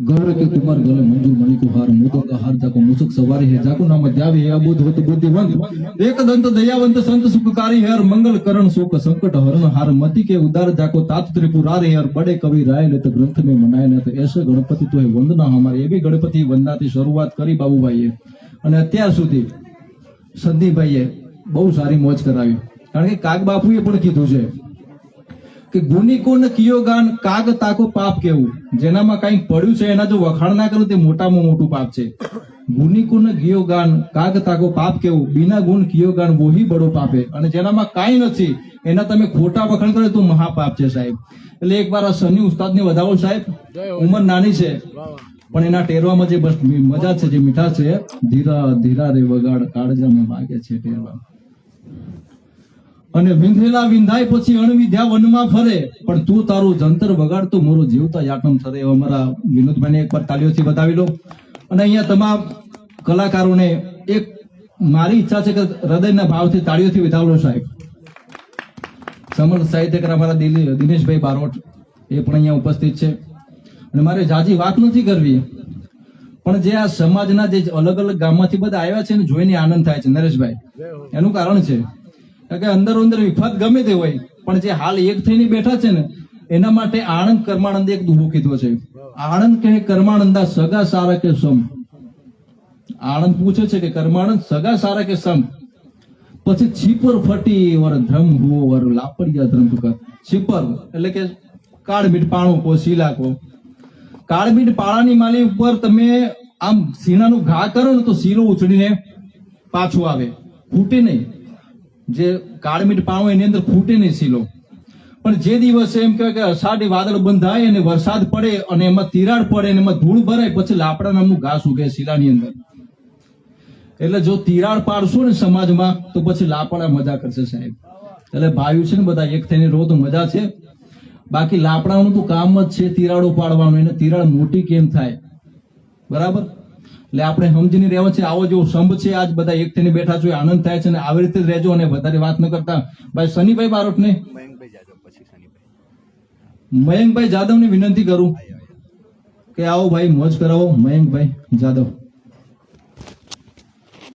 गौर के कुमार गले मंजूर मणि को हार मुदो का हार जाको मुसुक सवारी है जाको नाम जावे है अबुध होत बुद्धिवंत एक दंत दयावंत संत सुखकारी है और मंगल करण शोक संकट हरण हार मति के उदार जाको तात त्रिपुरारी है और बड़े कवि राय ने तो ग्रंथ में मनाए ने तो ऐसे गणपति तो है वंदना हमारे एवी गणपति वंदना थी शुरुआत करी बाबूभाई અને અત્યાર સુધી સંદીપભાઈએ બહુ સારી મોજ કરાવી કારણ કે કાગ બાપુએ પણ કીધું છે કે ગુનિકો ને કિયો ગાન કાગ તાકો પાપ કેવું જેનામાં કઈ પડ્યું છે એના જો વખાણ ના કરું તે મોટામાં મોટું પાપ છે ગુનિકો ને કિયો ગાન કાગ તાકો પાપ કેવું બિના ગુણ કિયો ગાન વોહી બડો પાપે અને જેનામાં કાઈ નથી એના તમે ખોટા વખાણ કરો તો મહાપાપ છે સાહેબ એટલે એકવાર આ સની ઉસ્તાદને વધાવો સાહેબ ઉંમર નાની છે પણ એના ટેરવામાં જે બસ મજા છે જે મીઠા છે ધીરા ધીરા રે વગાડ કાળજામાં વાગે છે ટેરવા અને વિંધેલા વિંધાય પછી અણવિધ્યા વનમાં ફરે પણ તું તારું જંતર વગાડતો મોરો જીવતા યાતમ થરે એવા અમારા વિનોદભાઈને એકવાર તાળીઓથી બતાવી લો અને અહીંયા તમામ કલાકારોને એક મારી ઈચ્છા છે કે હૃદયના ભાવથી તાળીઓથી વધાવો સાહેબ સમર્થ સાહિત્યકાર અમારા દિનેશભાઈ બારોટ એ પણ અહીંયા ઉપસ્થિત છે અને મારે જાજી વાત નથી કરવી પણ જે આ સમાજના જે અલગ અલગ ગામમાંથી બધા આવ્યા છે ને જોઈને આનંદ થાય છે નરેશભાઈ એનું કારણ છે કે અંદર અંદર વિફાત ગમે તે હોય પણ જે હાલ એક થઈને બેઠા છે ને એના માટે આણંદ કર્માનંદ એક દુહો કીધો છે આણંદ કહે કર્માનંદા સગા સારા કે સમ આણંદ પૂછે છે કે કર્માનંદ સગા સારા કે સમ પછી છીપર ફટી વર ધ્રમ હુઓ વર લાપડિયા ધ્રમ કર છીપર એટલે કે કાળમીટ પાણું કો શીલાકો કાળમીટ પાળાની માલી ઉપર તમે આમ સીણાનું ઘા કરો ને તો શીલો ઉછળીને પાછું આવે ફૂટે નહીં જે કાળમીટ પાણું એની અંદર ફૂટે નહીં શીલો પણ જે દિવસે એમ કહેવાય કે અષાઢી વાદળ બંધાય અને વરસાદ પડે અને એમાં તિરાડ પડે અને એમાં ધૂળ ભરાય પછી લાપડા નામનું ઘાસ ઉગે શીલાની અંદર એટલે જો તિરાડ પાડશો ને સમાજમાં તો પછી લાપડા મજા કરશે સાહેબ એટલે ભાઈઓ છે ને બધા એક થઈને રહો તો મજા છે બાકી લાપડાનું તો કામ જ છે તિરાડો પાડવાનું એને તિરાડ મોટી કેમ થાય બરાબર એટલે આપણે સમજીને રહેવા છે આવો જેવો સંભ છે આજ બધા એક થઈને બેઠા છો આનંદ થાય છે અને આવી રીતે રહેજો અને વધારે વાત ન કરતા ભાઈ સનીભાઈ બારોટ ને મયંકભાઈ જાદવ ને વિનંતી કરું કે આવો ભાઈ મોજ કરાવો મયંકભાઈ જાદવ